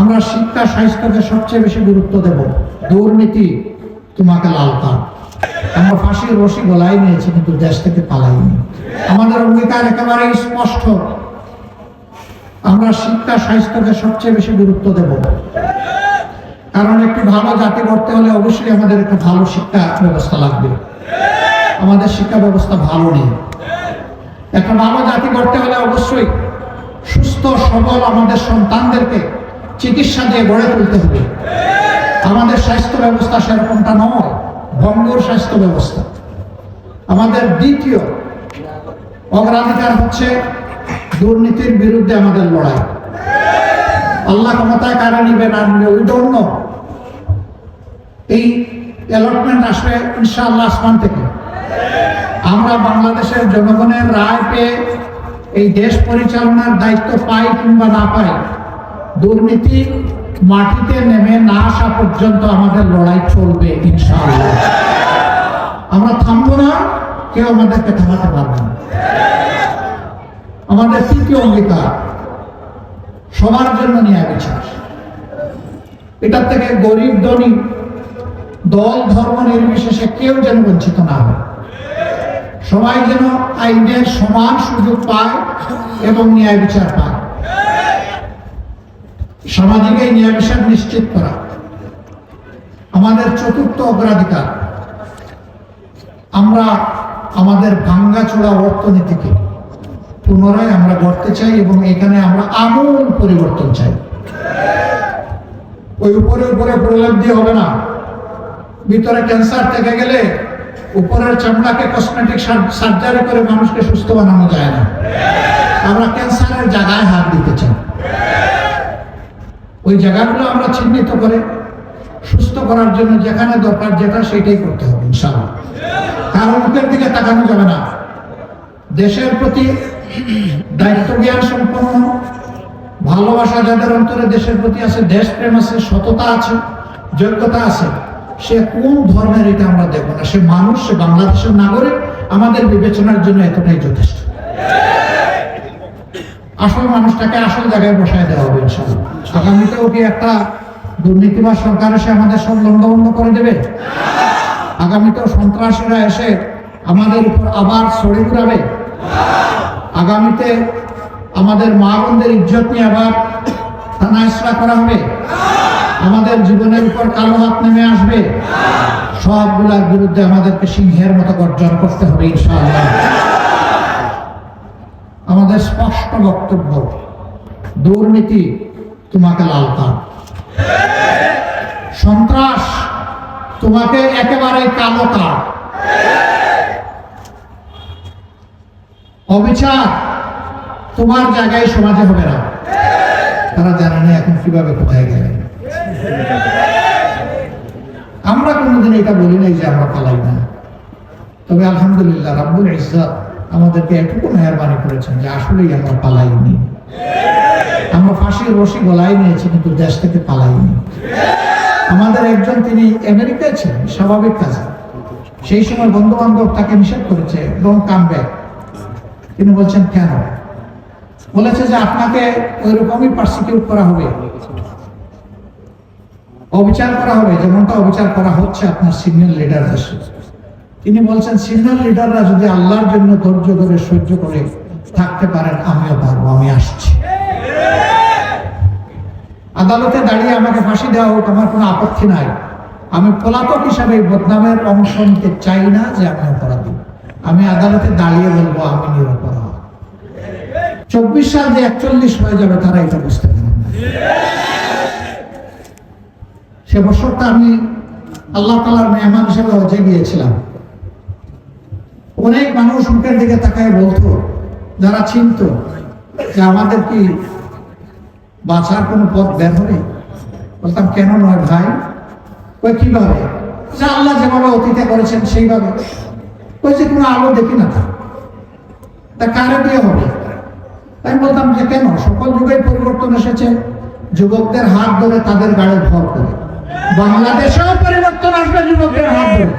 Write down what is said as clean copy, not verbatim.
আমরা শিক্ষা স্বাস্থ্যকে সবচেয়ে বেশি গুরুত্ব দেব, দুর্নীতি তোমাকে লাল কার্ড। আমরা ফাঁসির রশি গলায় নিয়েছি কিন্তু দেশ থেকে পালাইনি। আমাদের অঙ্গীকার একেবারেই স্পষ্ট, আমরা শিক্ষা স্বাস্থ্যকে সবচেয়ে বেশি গুরুত্ব দেব। কারণ একটি ভালো জাতি গড়তে হলে অবশ্যই আমাদের একটা ভালো শিক্ষা ব্যবস্থা লাগবে। আমাদের শিক্ষা ব্যবস্থা ভালো নেই। একটা ভালো জাতি গড়তে হলে অবশ্যই সুস্থ সবল আমাদের সন্তানদেরকে চিকিৎসা দিয়ে গড়ে তুলতে হবে। আমাদের স্বাস্থ্য ব্যবস্থা সেরকমটা নয়, ভঙ্গুর স্বাস্থ্য ব্যবস্থা। আমাদের দ্বিতীয় অগ্রাধিকার হচ্ছে দুর্নীতির বিরুদ্ধে আমাদের লড়াই। আল্লাহ ক্ষমতায় কারা নিবেন আর উই ডোন্ট নো। এই অ্যালটমেন্ট আসবে ইনশাআল্লাহ আসমান থেকে। আমরা বাংলাদেশের জনগণের রায় পেয়ে এই দেশ পরিচালনার দায়িত্ব পাই কিংবা না পাই, দুর্নীতি মাটিতে নেমে না আসা পর্যন্ত আমাদের লড়াই চলবে ইনশাআল্লাহ। আমরা থামবো না, কেউ আমাদেরকে থামাতে পারবে না। আমাদের তৃতীয় অঙ্গীকার সবার জন্য ন্যায় বিচার। এটার থেকে গরিব ধনী দল ধর্ম নির্বিশেষে কেউ যেন বঞ্চিত না হয়। সবাই যেন আইনের সমান সুযোগ পায় এবং ন্যায় বিচার পায়। সামাজিক এই ন্যায় বিচার নিশ্চিত করা আমাদের চতুর্থ অগ্রাধিকার। আমরা আমাদের ভাঙ্গাচোরা অর্থনীতিকে পুনরায় আমরা গড়তে চাই এবং এখানে আমরা আমূল পরিবর্তন চাই। ওই উপরে উপরে প্রলেপ দিয়ে হবে না। ভিতরে ক্যান্সার থেকে গেলে উপরের চামড়াকে কসমেটিক সার্জারি করে মানুষকে সুস্থ বানানো যায় না। আমরা ক্যান্সারের জায়গায় হাত দিতে চাই। ওই জায়গাগুলো আমরা চিহ্নিত করে সুস্থ করার জন্য যেখানে দরকার যেটা সেটাই করতে হবে ইনশাআল্লাহ। কারণ মুখের দিকে তাকানো যাবে না। দেশের প্রতি দায়িত্ব জ্ঞান সম্পন্ন, ভালোবাসা যাদের অন্তরে দেশের প্রতি আছে, দেশপ্রেম আছে, সততা আছে, যোগ্যতা আছে, সে কোন ধর্মের এটা আমরা দেখবো না। সে মানুষ, সে বাংলাদেশের নাগরিক, আমাদের বিবেচনার জন্য এতটাই যথেষ্ট। আসল মানুষটাকে আসল জায়গায় বসায় দেওয়া হবে ইনশাআল্লাহ। আগামীতেও কি একটা দুর্নীতিবাজ সরকার এসে আমাদের সব লন্ডভন্ড করে দেবে? আগামীতেও সন্ত্রাসীরা এসে আমাদের উপর আবার ছড়ি ঘুরাবে? আগামীতে আমাদের মা বোনদের ইজ্জত নিয়ে আবার থানা ইসরা করা হবে? আমাদের জীবনের উপর কালো হাত নেমে আসবে? সবগুলোর বিরুদ্ধে আমাদেরকে সিংহের মতো গর্জন করতে হবে ইনশাআল্লাহ। আমাদের স্পষ্ট বক্তব্য, দুর্নীতি তোমাকে লাল কার্ড, সন্ত্রাস তোমাকে একেবারে কালো কার্ড, অবিচার তোমার জায়গায় সমাজে হবে না। তারা জানে না এখন কিভাবে কোথায় গেলে। আমরা কোনোদিন এটা বলি নাই যে আমরা পালাই না। তবে আলহামদুলিল্লাহ রাব্বুল ইজ্জত আমাদেরকে এটুকু মেহেরবানি করেছেন যে আসলেই আমরা পালাইনি। আমরা ফাঁসির রশি গলায় নিয়েছি কিন্তু দেশ থেকে পালাইনি। আমাদের একজন, তিনি আমেরিকায় ছিলেন স্বাভাবিক কাজে, সেই সময় বন্ধু বান্ধব তাকে নিষেধ করেছে, ডোন্ট কাম ব্যাক। তিনি বলছেন কেন? বলেছে যে আপনাকে ওই রকমই পারসিকিউট করা হবে, অবিচার করা হবে যেমনটা অবিচার করা হচ্ছে আপনার সিনিয়র লিডারদের সাথে। তিনি বলছেন সিনিয়র লিডাররা যদি আল্লাহর জন্য ধৈর্য ধরে সহ্য করে থাকতে পারেন, আমিও পারবো, আমি আসছি। আদালতে দাঁড়িয়ে আমাকে ফাঁসি দেওয়া হোক, আমার কোনো আপত্তি নাই। আমি পলাতক হিসাবে বদনামের অংশ নিতে চাই না যে আমি অপরাধী। আমি আদালতে দাঁড়িয়ে বলবো আমি নিরপরাধ। 24 সাল যে 41 হয়ে যাবে তারা এটা বুঝতে পারেন না। সে বছরটা আমি আল্লাহ তাআলার মেহমান হিসেবে হজে গিয়েছিলাম। অনেক মানুষ মুখের দিকে তাকায় বলতো, যারা চিনত যে আমাদের কি বাঁচার কোনো পথ বের হবে? বলতাম কেন নয় ভাই? ওই কিভাবে? যে আল্লাহ যেভাবে অতীতে করেছেন সেইভাবে। ওই যে কোনো আলো দেখি না, তা কারে দিয়ে হবে? আমি বলতাম যে কেন? সকল যুগের পরিবর্তন এসেছে যুবকদের হাত ধরে, তাদের গাড়ি ভর করে। বাংলাদেশেও পরিবর্তন আসবে যুবকদের হাত ধরে।